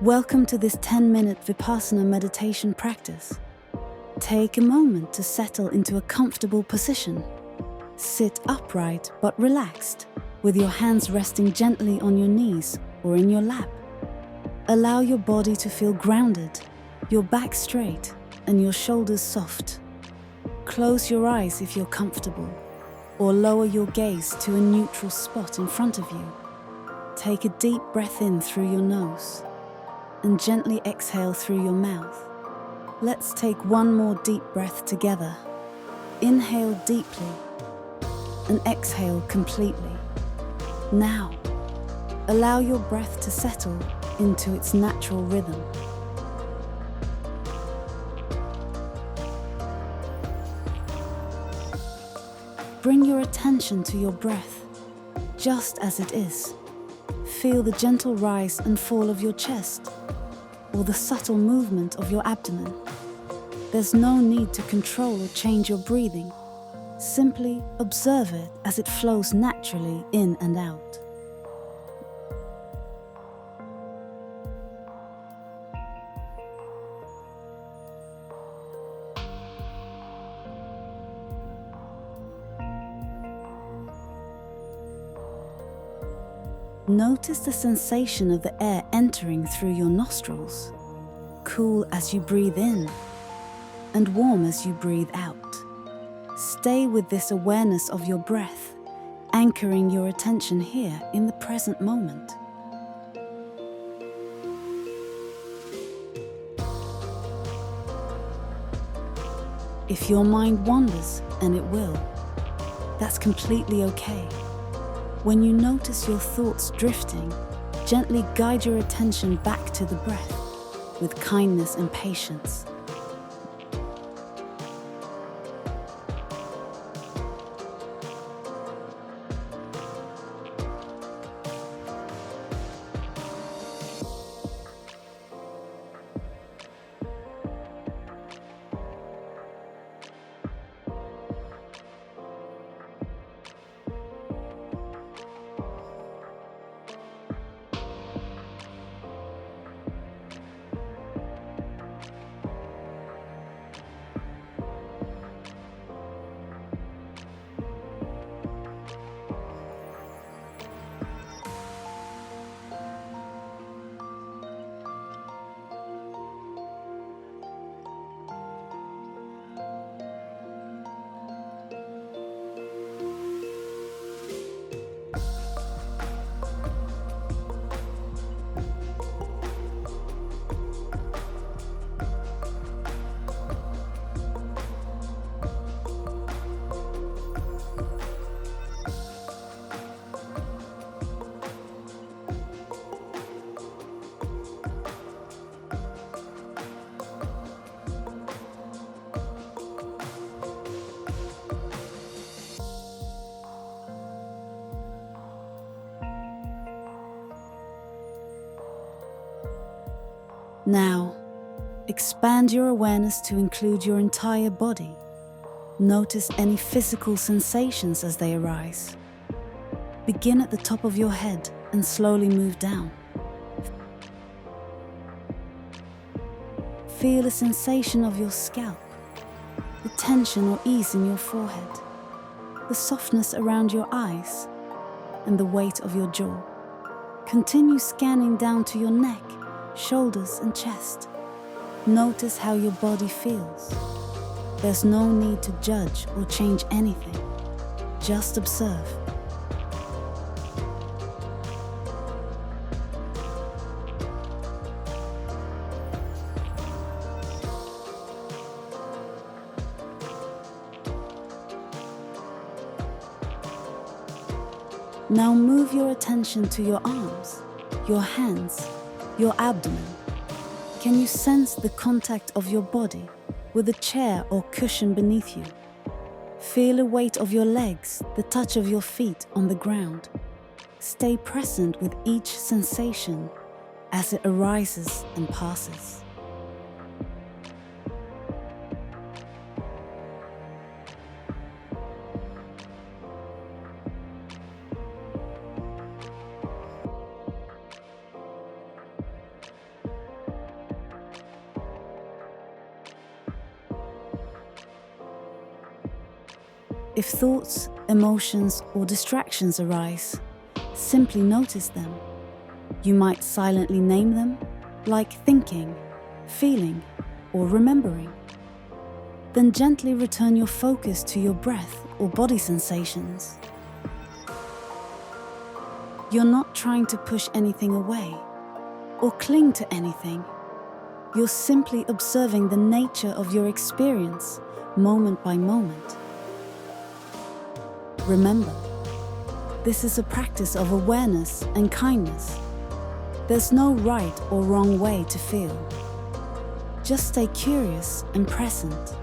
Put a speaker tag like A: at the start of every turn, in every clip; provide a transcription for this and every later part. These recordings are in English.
A: Welcome to this 10-minute Vipassana meditation practice. Take a moment to settle into a comfortable position. Sit upright but relaxed, with your hands resting gently on your knees or in your lap. Allow your body to feel grounded, your back straight, and your shoulders soft. Close your eyes if you're comfortable, or lower your gaze to a neutral spot in front of you. Take a deep breath in through your nose, and gently exhale through your mouth. Let's take one more deep breath together. Inhale deeply and exhale completely. Now, allow your breath to settle into its natural rhythm. Bring your attention to your breath, just as it is. Feel the gentle rise and fall of your chest, or the subtle movement of your abdomen. There's no need to control or change your breathing. Simply observe it as it flows naturally in and out. Notice the sensation of the air entering through your nostrils, cool as you breathe in and warm as you breathe out. Stay with this awareness of your breath, anchoring your attention here in the present moment. If your mind wanders, and it will, that's completely okay. When you notice your thoughts drifting, gently guide your attention back to the breath with kindness and patience. Now, expand your awareness to include your entire body. Notice any physical sensations as they arise. Begin at the top of your head and slowly move down. Feel a sensation of your scalp, the tension or ease in your forehead, the softness around your eyes, and the weight of your jaw. Continue scanning down to your neck, shoulders and chest. Notice how your body feels. There's no need to judge or change anything. Just observe. Now move your attention to your arms, your hands, your abdomen. Can you sense the contact of your body with a chair or cushion beneath you? Feel the weight of your legs, the touch of your feet on the ground. Stay present with each sensation as it arises and passes. If thoughts, emotions, or distractions arise, simply notice them. You might silently name them, like thinking, feeling, or remembering. Then gently return your focus to your breath or body sensations. You're not trying to push anything away or cling to anything. You're simply observing the nature of your experience, moment by moment. Remember, this is a practice of awareness and kindness. There's no right or wrong way to feel. Just stay curious and present.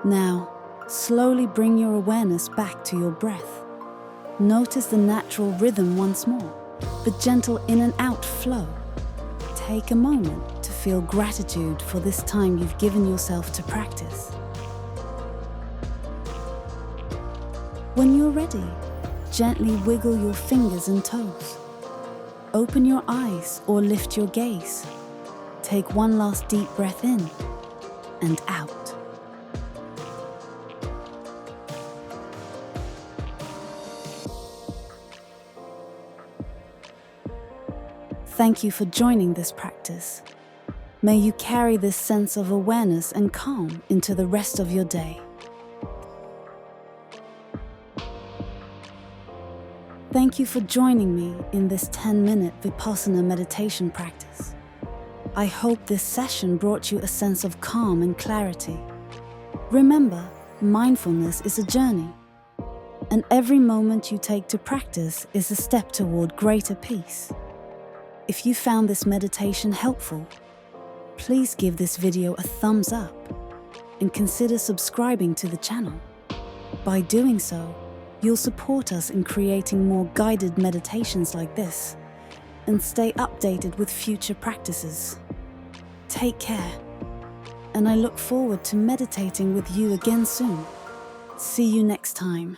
A: Now, slowly bring your awareness back to your breath. Notice the natural rhythm once more, the gentle in and out flow. Take a moment to feel gratitude for this time you've given yourself to practice. When you're ready, gently wiggle your fingers and toes. Open your eyes or lift your gaze. Take one last deep breath in and out. Thank you for joining this practice. May you carry this sense of awareness and calm into the rest of your day. Thank you for joining me in this 10-minute Vipassana meditation practice. I hope this session brought you a sense of calm and clarity. Remember, mindfulness is a journey, and every moment you take to practice is a step toward greater peace. If you found this meditation helpful, please give this video a thumbs up and consider subscribing to the channel. By doing so, you'll support us in creating more guided meditations like this and stay updated with future practices. Take care, and I look forward to meditating with you again soon. See you next time.